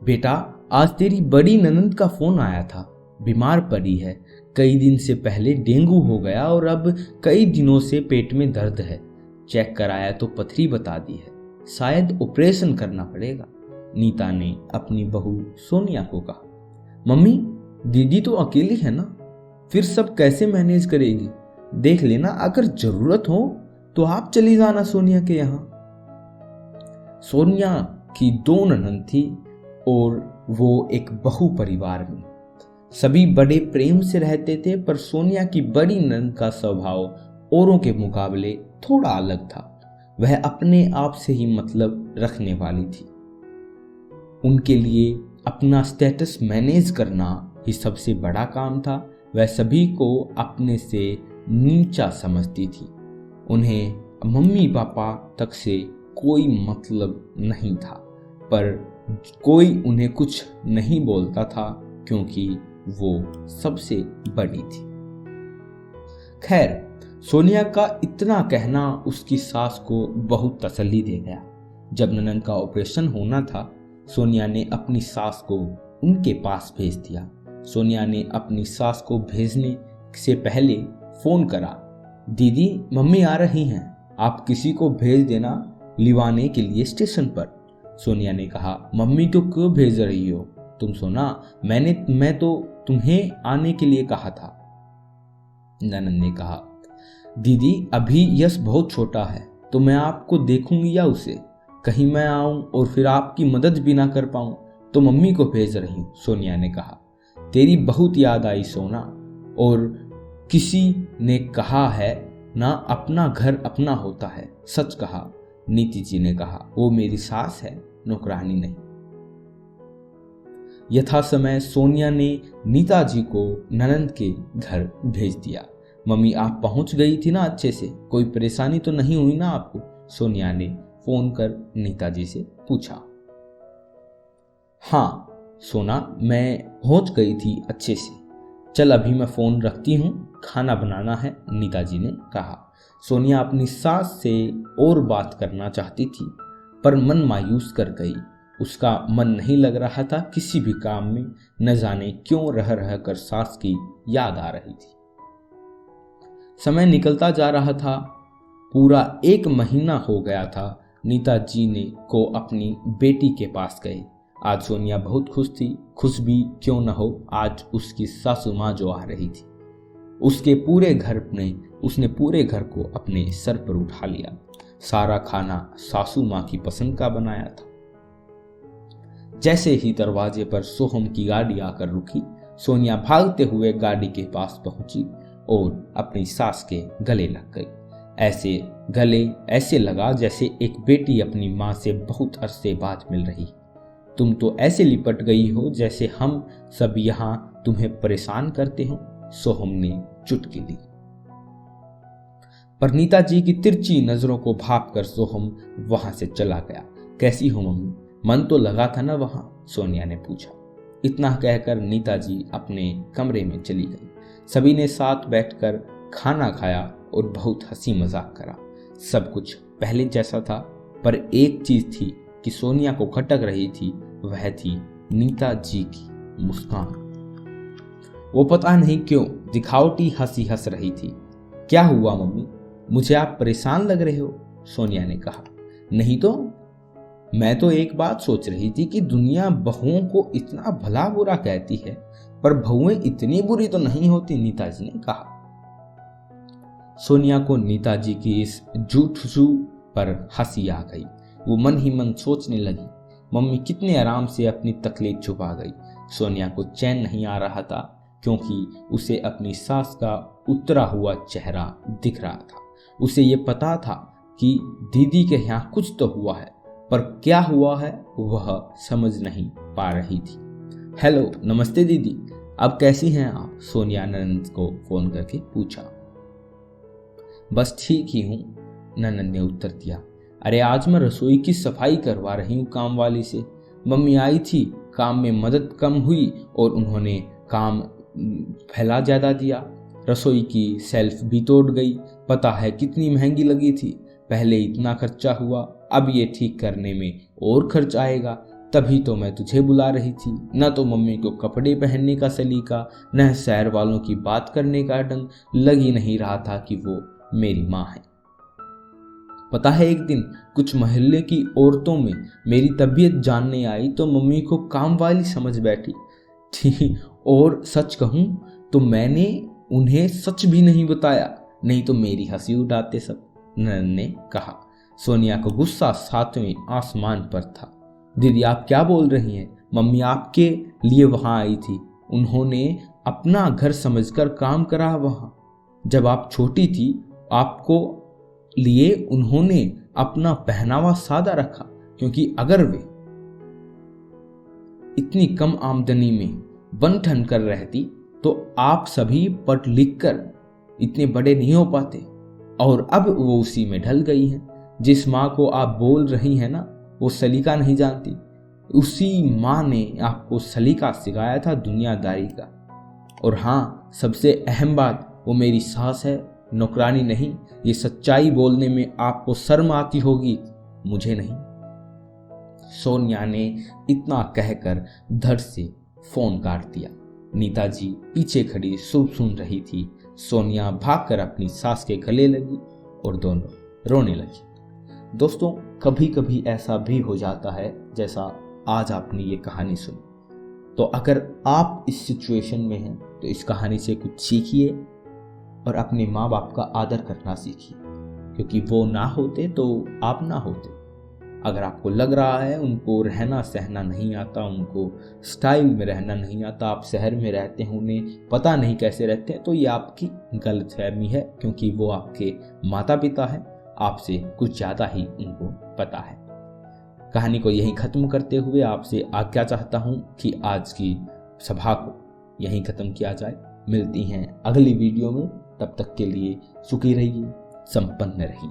बेटा, आज तेरी बड़ी ननंद का फोन आया था। बीमार पड़ी है। कई दिन से पहले डेंगू हो गया और अब कई दिनों से पेट में दर्द है। चेक कराया तो पथरी बता दी है। शायद ऑपरेशन करना पड़ेगा। नीता ने अपनी बहू सोनिया को कहा। मम्मी, दीदी तो अकेली है ना, फिर सब कैसे मैनेज करेगी? देख लेना, अगर जरूरत हो तो आप चली जाना सोनिया के यहाँ। सोनिया की 2 ननंद थी और वो एक बहु परिवार में सभी बड़े प्रेम से रहते थे, पर सोनिया की बड़ी ननंद का स्वभाव औरों के मुकाबले थोड़ा अलग था। वह अपने आप से ही मतलब रखने वाली थी। उनके लिए अपना स्टेटस मैनेज करना ही सबसे बड़ा काम था। वह सभी को अपने से नीचा समझती थी। उन्हें मम्मी पापा तक से कोई मतलब नहीं था, पर कोई उन्हें कुछ नहीं बोलता था क्योंकि वो सबसे बड़ी थी। खैर, सोनिया का इतना कहना उसकी सास को बहुत तसल्ली दे गया। जब ननंद का ऑपरेशन होना था, सोनिया ने अपनी सास को उनके पास भेज दिया। सोनिया ने अपनी सास को भेजने से पहले फोन करा। दीदी, मम्मी आ रही हैं, आप किसी को भेज देना लिवाने के लिए स्टेशन पर। सोनिया ने कहा, मम्मी को क्यों भेज रही हो तुम? सोना, मैं तो तुम्हें आने के लिए कहा था। ननंद ने कहा, दीदी अभी यश बहुत छोटा है, तो मैं आपको देखूंगी या उसे? कहीं मैं आऊं और फिर आपकी मदद भी ना कर पाऊं, तो मम्मी को भेज रही हूं। सोनिया ने कहा, तेरी बहुत याद आई सोना, और किसी ने कहा है ना, अपना घर अपना होता है। सच कहा। नीति जी ने कहा, वो मेरी सास है, नौकरानी नहीं। यथा समय सोनिया ने नीता जी को ननंद के घर भेज दिया। मम्मी, आप पहुंच गई थी ना अच्छे से? कोई परेशानी तो नहीं हुई ना आपको? सोनिया ने फोन कर नीता जी से पूछा। हाँ सोना, मैं पहुंच गई थी अच्छे से। चल अभी मैं फोन रखती हूँ, खाना बनाना है, नीता जी ने कहा। सोनिया अपनी सास से और बात करना चाहती थी, पर मन मायूस कर गई। उसका मन नहीं लग रहा था किसी भी काम में। न जाने क्यों रह रह कर सास की याद आ रही थी। समय निकलता जा रहा था। पूरा 1 महीना हो गया था। नीता जी ने को अपनी बेटी के पास गए। आज सोनिया बहुत खुश थी। खुश भी क्यों न हो, आज उसकी सासू माँ जो आ रही थी, उसने पूरे घर को अपने सर पर उठा लिया। सारा खाना सासू माँ की पसंद का बनाया था। जैसे ही दरवाजे पर सोहम की गाड़ी आकर रुकी, सोनिया भागते हुए गाड़ी के पास पहुंची और अपनी सास के गले लग गई। ऐसे लगा जैसे एक बेटी अपनी माँ से बहुत अरसे बाद मिल रही। तुम तो ऐसे लिपट गई हो जैसे हम सब यहाँ तुम्हें परेशान करते हो, सोहम ने चुटकी दी। पर नीता जी की तिरछी नजरों को भाप कर सोहम वहां से चला गया। कैसी हो मम्मी? मन तो लगा था ना वहां? सोनिया ने पूछा। इतना कहकर नीता जी अपने कमरे में चली गई। सभी ने साथ बैठकर खाना खाया और बहुत हंसी मजाक करा। सब कुछ पहले जैसा था, पर एक चीज थी कि सोनिया को खटक रही थी, वह थी नीता जी की मुस्कान। वो पता नहीं क्यों दिखावटी हंसी हंस रही थी। क्या हुआ मम्मी, मुझे आप परेशान लग रहे हो? सोनिया ने कहा। नहीं तो, मैं तो एक बात सोच रही थी कि दुनिया बहुओं को इतना भला बुरा कहती है, पर बहुएं इतनी बुरी तो नहीं होती, नीता जी ने कहा। सोनिया को नीता जी की इस झूठसू पर हंसी आ गई। वो मन ही मन सोचने लगी, मम्मी कितने आराम से अपनी तकलीफ छुपा गई। सोनिया को चैन नहीं आ रहा था, क्योंकि उसे अपनी सास का उतरा हुआ चेहरा दिख रहा था। उसे ये पता था कि दीदी के यहाँ कुछ तो हुआ है, पर क्या हुआ है वह समझ नहीं पा रही थी। हेलो, नमस्ते दीदी, अब कैसी हैं आप? सोनिया ननंद को फोन करके पूछा। बस ठीक ही हूँ, ननंद ने उत्तर दिया। अरे आज मैं रसोई की सफाई करवा रही हूँ काम वाली से। मम्मी आई थी, काम में मदद कम हुई और उन्होंने काम फैला ज्यादा दिया। रसोई की सेल्फ भी तोड़ गई। पता है कितनी महंगी लगी थी। पहले इतना खर्चा हुआ, अब ये ठीक करने में और खर्च आएगा। तभी तो मैं तुझे बुला रही थी। न तो मम्मी को कपड़े पहनने का सलीका, न शहर वालों की बात करने का ढंग। लग ही नहीं रहा था कि वो मेरी माँ है। पता है, एक दिन कुछ मोहल्ले की औरतों में मेरी तबीयत जानने आई तो मम्मी को काम वाली समझ बैठी थी। और सच कहूँ तो मैंने उन्हें सच भी नहीं बताया, नहीं तो मेरी हंसी उड़ाते सब। ननद ने कहा। सोनिया को गुस्सा 7वें आसमान पर था। दीदी, आप क्या बोल रही हैं? मम्मी आपके लिए वहां आई थी। उन्होंने अपना घर समझकर काम करा वहां। जब आप छोटी थी आपको लिए उन्होंने अपना पहनावा सादा रखा, क्योंकि अगर वे इतनी कम आमदनी में बन ठन कर रहती तो आप सभी पढ़ लिख कर इतने बड़े नहीं हो पाते। और अब वो उसी में ढल गई हैं। जिस माँ को आप बोल रही हैं ना, वो सलीका नहीं जानती। उसी माँ ने आपको सलीका सिखाया था दुनियादारी का। और हाँ, सबसे अहम बात, वो मेरी सास है, नौकरानी नहीं। ये सच्चाई बोलने में आपको शर्म आती होगी, मुझे नहीं। सोनिया ने इतना कहकर धड़ से फोन काट दिया। नीता जी पीछे खड़ी सब सुन रही थी। सोनिया भागकर अपनी सास के गले लगी और दोनों रोने लगी। दोस्तों, कभी कभी ऐसा भी हो जाता है जैसा आज आपने ये कहानी सुनी। तो अगर आप इस सिचुएशन में हैं तो इस कहानी से कुछ सीखिए और अपने माँ बाप का आदर करना सीखिए, क्योंकि वो ना होते तो आप ना होते। अगर आपको लग रहा है उनको रहना सहना नहीं आता, उनको स्टाइल में रहना नहीं आता, आप शहर में रहते हैं, उन्हें पता नहीं कैसे रहते हैं, तो ये आपकी गलतफहमी है, क्योंकि वो आपके माता पिता हैं। आपसे कुछ ज़्यादा ही उनको पता है। कहानी को यहीं ख़त्म करते हुए आपसे आज्ञा चाहता हूँ कि आज की सभा को यहीं ख़त्म किया जाए। मिलती हैं अगली वीडियो में। तब तक के लिए सुखी रहिए, संपन्न रहिए।